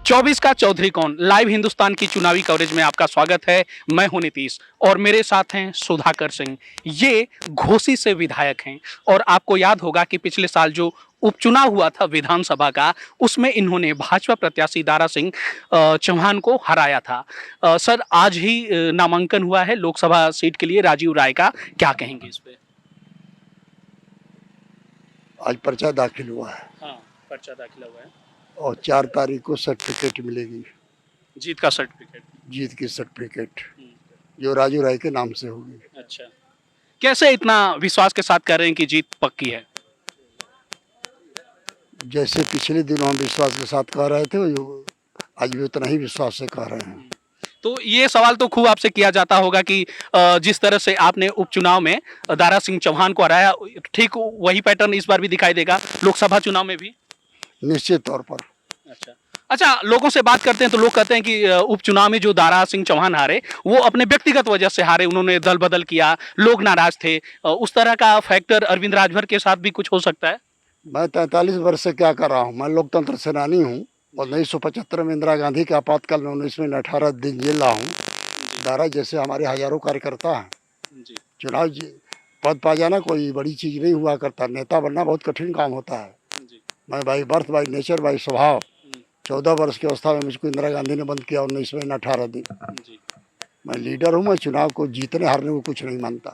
24 का चौधरी कौन लाइव हिंदुस्तान की चुनावी कवरेज में आपका स्वागत है। मैं हूं नीतीश और मेरे साथ हैं सुधाकर सिंह। ये घोसी से विधायक हैं और आपको याद होगा कि पिछले साल जो उपचुनाव हुआ था विधानसभा का, उसमें इन्होंने भाजपा प्रत्याशी दारा सिंह चौहान को हराया था। सर, आज ही नामांकन हुआ है लोकसभा सीट के लिए राजीव राय का, क्या कहेंगे इस पे? आज पर्चा दाखिल हुआ है। हाँ, पर्चा दाखिल हुआ है और 4 तारीख को सर्टिफिकेट मिलेगी, जीत का सर्टिफिकेट। जीत की सर्टिफिकेट जो राजू राय के नाम से होगी। अच्छा, कैसे इतना विश्वास के साथ कह रहे हैं कि जीत पक्की है? जैसे पिछले दिनों हम विश्वास के साथ कह रहे थे, आज भी उतना ही विश्वास से कह रहे हैं। तो ये सवाल तो खूब आपसे किया जाता होगा कि जिस तरह से आपने उपचुनाव में दारा सिंह चौहान को हराया, ठीक वही पैटर्न इस बार भी दिखाई देगा लोकसभा चुनाव में भी? निश्चित तौर पर। अच्छा, लोगों से बात करते हैं तो लोग कहते हैं कि उपचुनाव में जो दारा सिंह चौहान हारे वो अपने व्यक्तिगत वजह से हारे, उन्होंने दल बदल किया, लोग नाराज थे। उस तरह का फैक्टर अरविंद राजभर के साथ भी कुछ हो सकता है? मैं 43 वर्ष से क्या कर रहा हूँ, मैं लोकतंत्र सेनानी हूँ और 1975 में इंदिरा गांधी के आपातकाल में 19 में 18 दिन जेल रहा हूँ। दारा जैसे हमारे हजारों कार्यकर्ता हैं। चुनाव पद पा जाना कोई बड़ी चीज नहीं हुआ करता, नेता बनना बहुत कठिन काम होता है। मैं by birth, by nature, by स्वभाव 14 वर्ष की अवस्था में मुझको इंदिरा गांधी ने बंद किया 19 में 18 दिन। मैं लीडर हूँ, मैं चुनाव को जीतने हारने को कुछ नहीं मानता।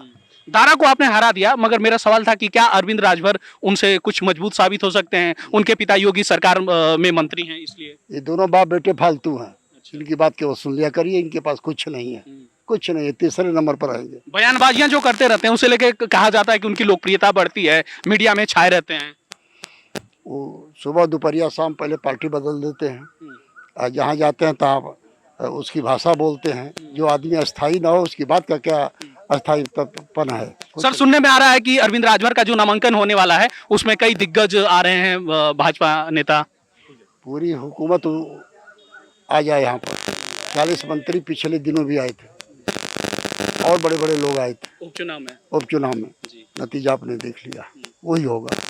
दारा को आपने हरा दिया, मगर मेरा सवाल था कि क्या अरविंद राजभर उनसे कुछ मजबूत साबित हो सकते हैं? उनके पिता योगी सरकार में मंत्री हैं, इसलिए। ये दोनों बाप बेटे फालतू हैं। इनकी बात केवल सुन लिया करिए, इनके पास कुछ नहीं है, कुछ नहीं है, तीसरे नंबर पर आएंगे। बयानबाजियां जो करते रहते हैं उसे लेके कहा जाता है कि उनकी लोकप्रियता बढ़ती है, मीडिया में छाए रहते हैं। वो सुबह दोपहरिया शाम पहले पार्टी बदल देते हैं, जहाँ जाते हैं तहाँ उसकी भाषा बोलते हैं। जो आदमी अस्थाई ना हो उसकी बात का क्या अस्थायीपन है? सर, सुनने में आ रहा है कि अरविंद राजभर का जो नामांकन होने वाला है उसमें कई दिग्गज आ रहे हैं, भाजपा नेता। पूरी हुकूमत आ जाए यहाँ पर। 40 मंत्री पिछले दिनों भी आए थे और बड़े बड़े लोग आए थे उपचुनाव में। नतीजा आपने देख लिया, वही होगा।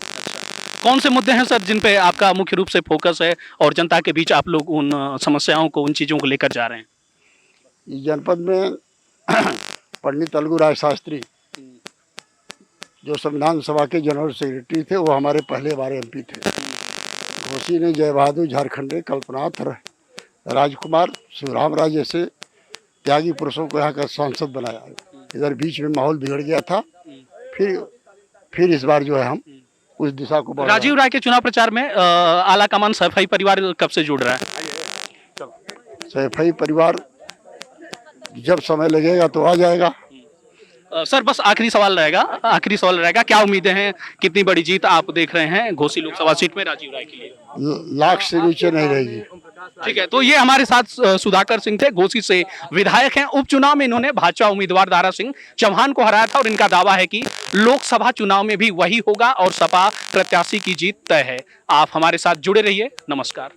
कौन से मुद्दे हैं सर जिन पे आपका मुख्य रूप से फोकस है और जनता के बीच आप लोग उन समस्याओं को, उन चीजों को लेकर जा रहे हैं? इस जनपद में पंडित अलगू राय शास्त्री जो संविधान सभा के जनरल सेक्रेटरी थे, वो हमारे पहले बार एमपी थे। घोसी ने जय बहादुर झारखंडे, कल्पनाथ राजकुमार, शिवराम राय जैसे त्यागी पुरुषों को यहाँ का सांसद बनाया। इधर बीच में माहौल बिगड़ गया था, फिर इस बार जो है हम उस दिशा को। राजीव राय के चुनाव प्रचार में आला कमान सैफई परिवार कब से जुड़ रहा है? सैफई परिवार जब समय लगेगा तो आ जाएगा। सर, बस आखिरी सवाल रहेगा, क्या उम्मीदें हैं, कितनी बड़ी जीत आप देख रहे हैं घोसी लोकसभा सीट में राजीव राय के लिए? लाख से नीचे नहीं रहेगी। ठीक है, तो ये हमारे साथ सुधाकर सिंह थे, घोसी से विधायक हैं। उपचुनाव में इन्होंने भाजपा उम्मीदवार दारा सिंह चौहान को हराया था और इनका दावा है कि लोकसभा चुनाव में भी वही होगा और सपा प्रत्याशी की जीत तय है। आप हमारे साथ जुड़े रहिए। नमस्कार।